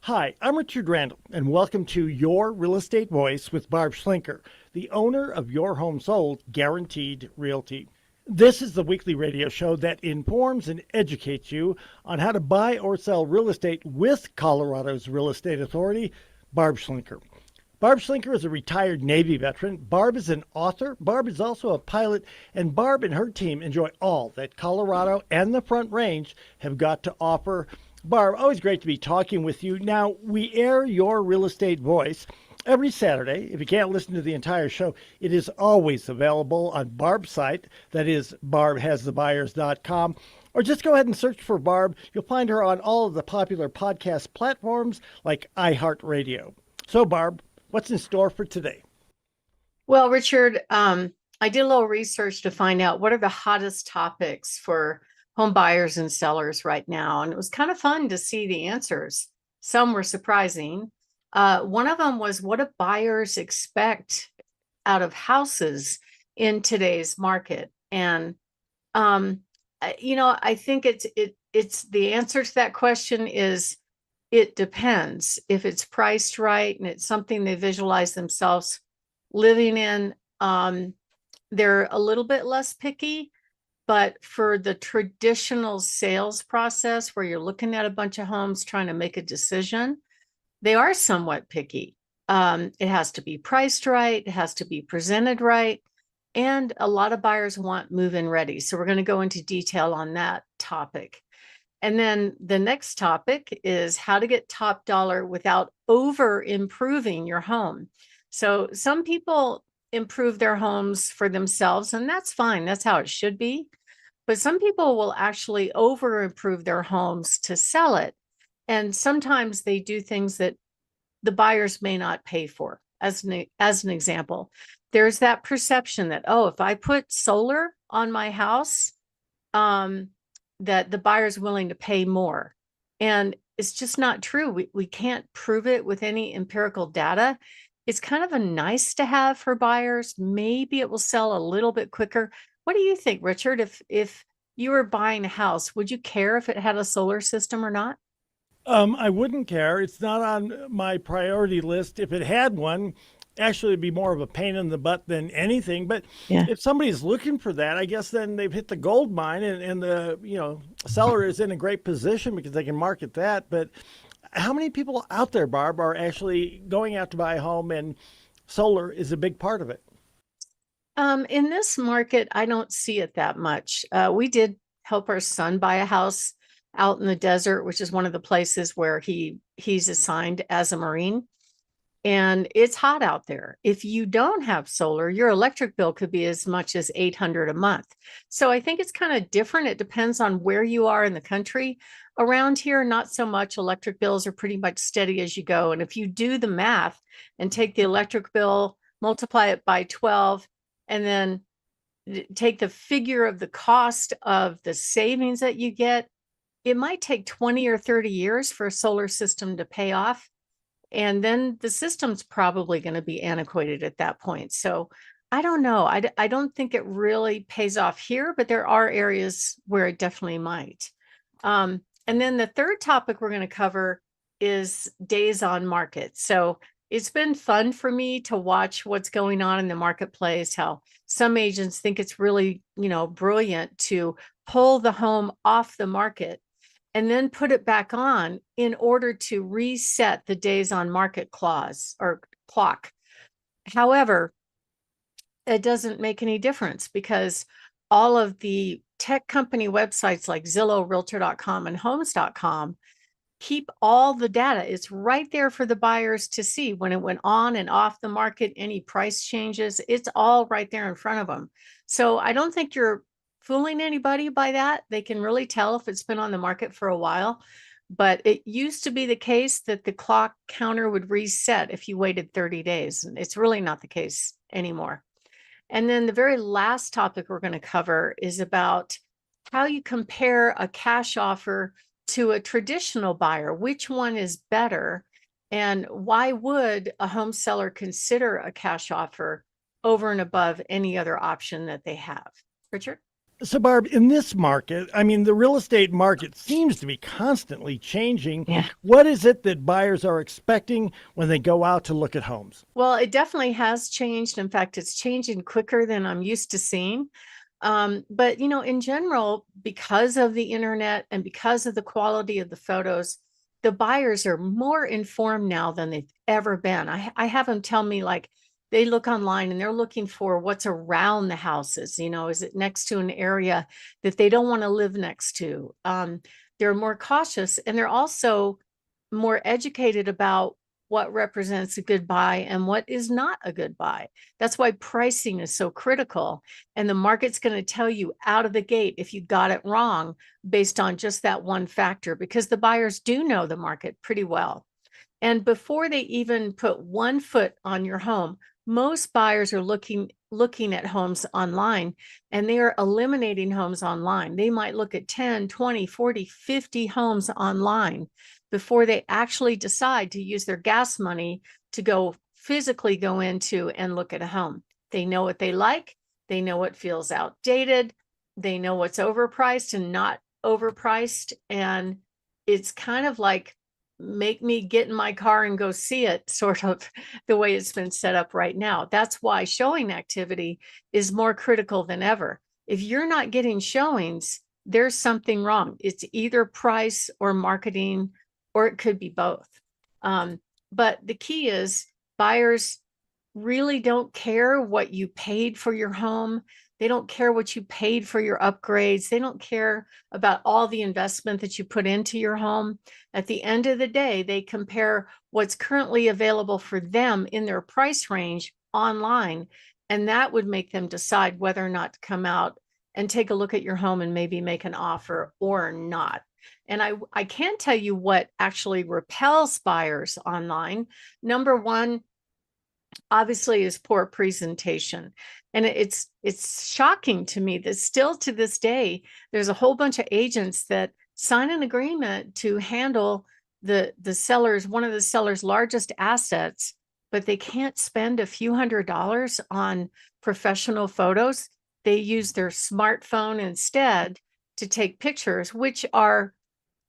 Hi, I'm Richard Randall, and welcome to Your Real Estate Voice with Barb Schlinker, the owner of Your Home Sold Guaranteed Realty. This is the weekly radio show that informs and educates you on how to buy or sell real estate with Colorado's Real Estate Authority, Barb Schlinker. Barb Schlinker is a retired Navy veteran. Barb is an author. Barb is also a pilot. And Barb and her team enjoy all that Colorado and the Front Range have got to offer. Barb, always great to be talking with you. Now, we air Your Real Estate Voice every Saturday. If you can't listen to the entire show, it is always available on Barb's site. That is barbhasthebuyers.com. Or just go ahead and search for Barb. You'll find her on all of the popular podcast platforms like iHeartRadio. So, Barb, what's in store for today? Well, Richard, I did a little research to find out what are the hottest topics for home buyers and sellers right now. And it was kind of fun to see the answers. Some were surprising. One of them was, what do buyers expect out of houses in today's market? And, I think it's the answer to that question is, it depends. If it's priced right and it's something they visualize themselves living in, they're a little bit less picky. But for the traditional sales process where you're looking at a bunch of homes trying to make a decision, they are somewhat picky. It has to be priced right, it has to be presented right, and a lot of buyers want move-in ready. So we're going to go into detail on that topic. And then the next topic is how to get top dollar without over improving your home. So some people improve their homes for themselves, and that's fine. That's how it should be. But some people will actually over improve their homes to sell it. And sometimes they do things that the buyers may not pay for. As an example, there's that perception that, oh, if I put solar on my house, that the buyer's willing to pay more. And it's just not true. We can't prove it with any empirical data. It's kind of a nice to have for buyers. Maybe it will sell a little bit quicker. What do you think, Richard? If you were buying a house, would you care if it had a solar system or not? I wouldn't care. It's not on my priority list. If it had one, actually it'd be more of a pain in the butt than anything. But Yeah. if somebody's looking for that, I guess then they've hit the gold mine, and the seller is in a great position because they can market that. But how many people out there, Barb, are actually going out to buy a home, and solar is a big part of it? In this market, I don't see it that much. We did help our son buy a house out in the desert, which is one of the places where he's assigned as a Marine. And it's hot out there. If you don't have solar, your electric bill could be as much as $800 a month. So I think it's kind of different. It depends on where you are in the country. Around here, not so much. Electric bills are pretty much steady as you go. And if you do the math and take the electric bill, multiply it by 12, and then take the figure of the cost of the savings that you get, it might take 20 or 30 years for a solar system to pay off. And then the system's probably going to be antiquated at that point. So I don't know. I don't think it really pays off here, but there are areas where it definitely might. And then the third topic we're going to cover is days on market. So it's been fun for me to watch what's going on in the marketplace, how some agents think it's really, brilliant to pull the home off the market and then put it back on in order to reset the days on market clause or clock. However, it doesn't make any difference because all of the tech company websites like Zillow, Realtor.com, and Homes.com keep all the data. It's right there for the buyers to see when it went on and off the market, any price changes. It's all right there in front of them. So I don't think you're fooling anybody by that. They can really tell if it's been on the market for a while. But it used to be the case that the clock counter would reset if you waited 30 days. And it's really not the case anymore. And then the very last topic we're going to cover is about how you compare a cash offer to a traditional buyer. Which one is better? And why would a home seller consider a cash offer over and above any other option that they have? Richard? So, Barb, in this market, I mean, the real estate market seems to be constantly changing. Yeah. What is it that buyers are expecting when they go out to look at homes? Well, it definitely has changed. In fact, it's changing quicker than I'm used to seeing. But in general, because of the internet and because of the quality of the photos, the buyers are more informed now than they've ever been. I have them tell me like they look online and they're looking for what's around the houses. Is it next to an area that they don't want to live next to? They're more cautious and they're also more educated about what represents a good buy and what is not a good buy. That's why pricing is so critical. And the market's going to tell you out of the gate if you got it wrong based on just that one factor, because the buyers do know the market pretty well. And before they even put one foot on your home, most buyers are looking at homes online, and they are eliminating homes online. They might look at 10, 20, 40, 50 homes online before they actually decide to use their gas money to go physically go into and look at a home. They know what they like. They know what feels outdated. They know what's overpriced and not overpriced. And it's kind of like, make me get in my car and go see it, sort of the way it's been set up right now. That's why showing activity is more critical than ever. If you're not getting showings, there's something wrong. It's either price or marketing, or it could be both. But the key is buyers really don't care what you paid for your home. They don't care what you paid for your upgrades. They don't care about all the investment that you put into your home. At the end of the day, they compare what's currently available for them in their price range online, and that would make them decide whether or not to come out and take a look at your home and maybe make an offer or not. And I can tell you what actually repels buyers online. Number one, obviously, is poor presentation. And it's shocking to me that still to this day, there's a whole bunch of agents that sign an agreement to handle the seller's, one of the seller's largest assets, but they can't spend a few $100s on professional photos. They use their smartphone instead to take pictures, which are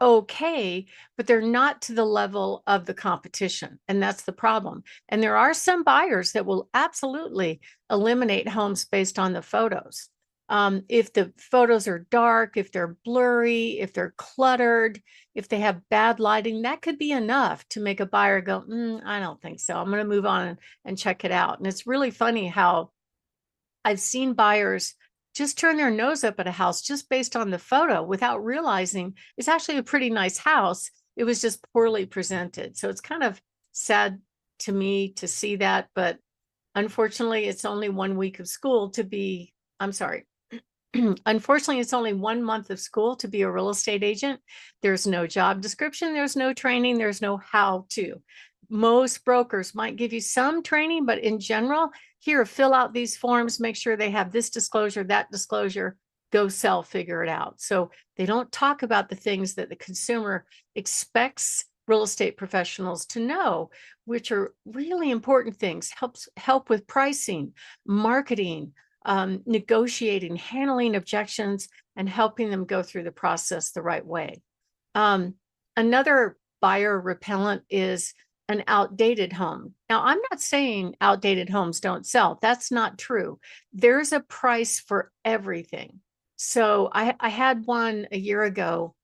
okay, but they're not to the level of the competition. And that's the problem. And there are some buyers that will absolutely eliminate homes based on the photos. If the photos are dark, if they're blurry, if they're cluttered, if they have bad lighting, that could be enough to make a buyer go, I don't think so. I'm going to move on and check it out. And it's really funny how I've seen buyers just turn their nose up at a house just based on the photo without realizing it's actually a pretty nice house. It was just poorly presented. So it's kind of sad to me to see that, but unfortunately, it's only 1 week of school to be, I'm sorry. Unfortunately, it's only 1 month of school to be a real estate agent. There's no job description, there's no training, there's no how to. Most brokers might give you some training, but in general, here, fill out these forms, make sure they have this disclosure, that disclosure, go sell, figure it out. So they don't talk about the things that the consumer expects real estate professionals to know, which are really important things. Help with pricing, marketing, negotiating, handling objections, and helping them go through the process the right way. Another buyer repellent is an outdated home. Now, I'm not saying outdated homes don't sell. That's not true. There's a price for everything. So I had one a year ago.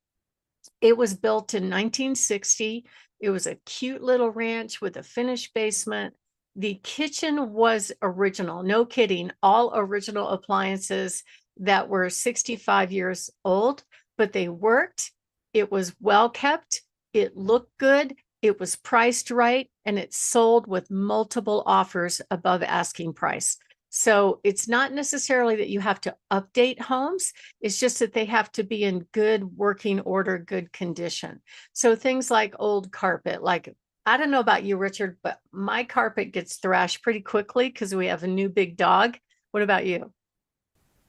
It was built in 1960. It was a cute little ranch with a finished basement. The kitchen was original, no kidding, all original appliances that were 65 years old, but they worked. It was well kept. It looked good. It was priced right, and it sold with multiple offers above asking price. So it's not necessarily that you have to update homes. It's just that they have to be in good working order, good condition. So things like old carpet, like, I don't know about you, Richard, but my carpet gets thrashed pretty quickly because we have a new big dog. What about you?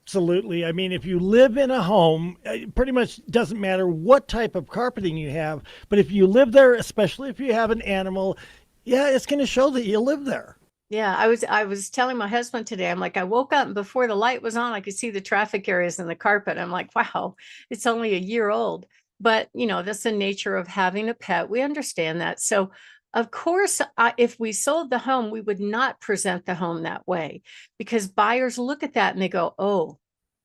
Absolutely. I mean, if you live in a home, it pretty much doesn't matter what type of carpeting you have, but if you live there, especially if you have an animal, yeah, it's going to show that you live there. Yeah, I was telling my husband today, I'm like, I woke up and before the light was on, I could see the traffic areas in the carpet. I'm like, wow, it's only a year old. But, that's the nature of having a pet. We understand that. So, of course, if we sold the home, we would not present the home that way because buyers look at that and they go, oh,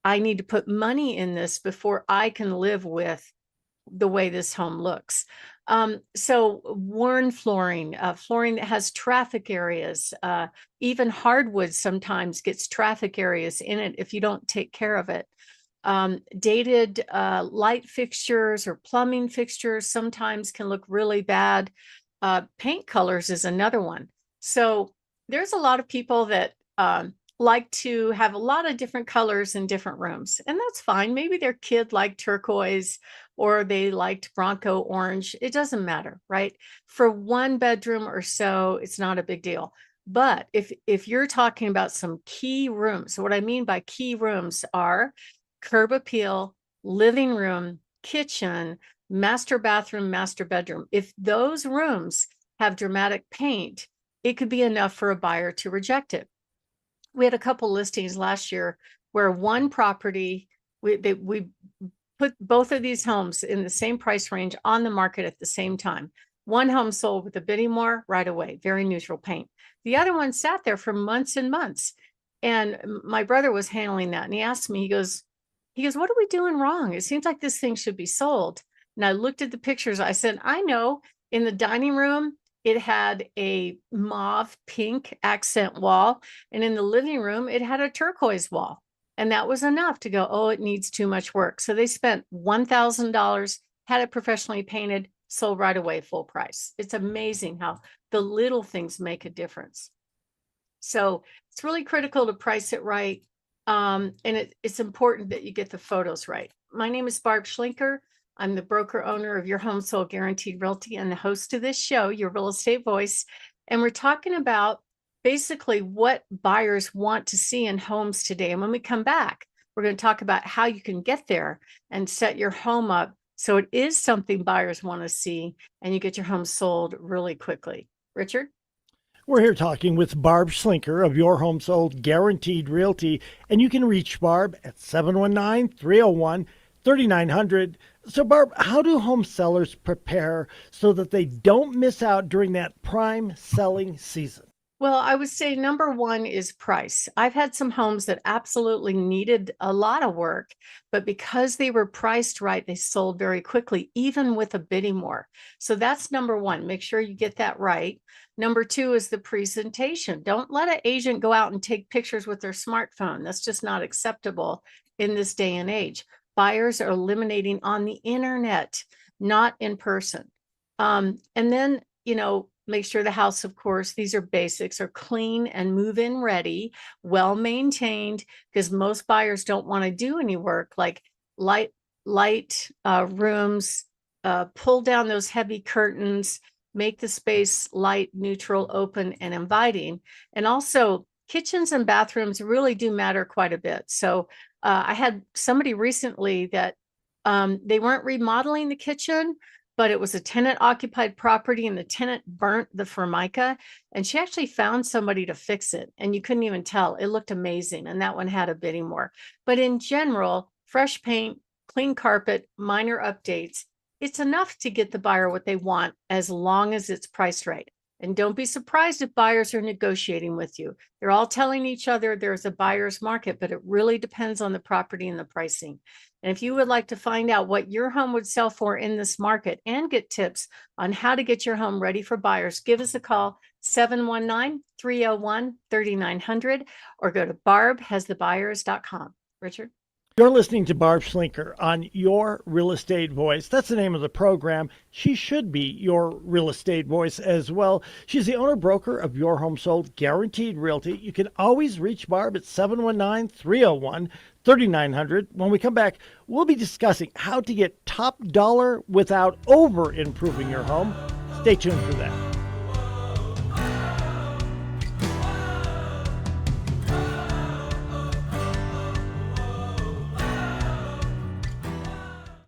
I need to put money in this before I can live with the way this home looks. So worn flooring, flooring that has traffic areas, even hardwood sometimes gets traffic areas in it if you don't take care of it. Dated light fixtures or plumbing fixtures sometimes can look really bad. Paint colors is another one. So there's a lot of people that like to have a lot of different colors in different rooms, and that's fine. Maybe their kid liked turquoise or they liked Bronco orange. It doesn't matter, right? For one bedroom or so, it's not a big deal. But if you're talking about some key rooms, so what I mean by key rooms are curb appeal, living room, kitchen, master bathroom, master bedroom. If those rooms have dramatic paint, it could be enough for a buyer to reject it. We had a couple listings last year where one property, we put both of these homes in the same price range on the market at the same time. One home sold with a bidding war right away, very neutral paint. The other one sat there for months and months. And my brother was handling that. And he asked me, he goes, what are we doing wrong? It seems like this thing should be sold. And I looked at the pictures. I said, I know in the dining room, it had a mauve pink accent wall. And in the living room, it had a turquoise wall. And that was enough to go, oh, it needs too much work. So they spent $1,000, had it professionally painted, sold right away, full price. It's amazing how the little things make a difference. So it's really critical to price it right. And it's important that you get the photos right. My name is Barb Schlinker. I'm the broker owner of Your Home Sold Guaranteed Realty and the host of this show, Your Real Estate Voice. And we're talking about basically what buyers want to see in homes today. And when we come back, we're going to talk about how you can get there and set your home up so it is something buyers want to see and you get your home sold really quickly. Richard? We're here talking with Barb Schlinker of Your Home Sold Guaranteed Realty, and you can reach Barb at 719-301-3900. So, Barb, how do home sellers prepare so that they don't miss out during that prime selling season? Well, I would say number one is price. I've had some homes that absolutely needed a lot of work, but because they were priced right, they sold very quickly, even with a bidding war. So that's number one. Make sure you get that right. Number two is the presentation. Don't let an agent go out and take pictures with their smartphone. That's just not acceptable in this day and age. Buyers are eliminating on the internet, not in person. And then, make sure the house, of course, these are basics, are clean and move-in ready, well maintained, because most buyers don't want to do any work like light rooms, pull down those heavy curtains, make the space light, neutral, open, and inviting. And also kitchens and bathrooms really do matter quite a bit. So I had somebody recently that they weren't remodeling the kitchen, but it was a tenant occupied property and the tenant burnt the formica, and she actually found somebody to fix it. And you couldn't even tell. It looked amazing. And that one had a bidding war. But in general, fresh paint, clean carpet, minor updates, it's enough to get the buyer what they want as long as it's priced right. And don't be surprised if buyers are negotiating with you. They're all telling each other there's a buyer's market, but it really depends on the property and the pricing. And if you would like to find out what your home would sell for in this market and get tips on how to get your home ready for buyers, give us a call, 719-301-3900, or go to barbhasthebuyers.com. Richard? You're listening to Barb Schlinker on Your Real Estate Voice. That's the name of the program. She should be your real estate voice as well. She's the owner-broker of Your Home Sold Guaranteed Realty. You can always reach Barb at 719-301-3900. When we come back, we'll be discussing how to get top dollar without over-improving your home. Stay tuned for that.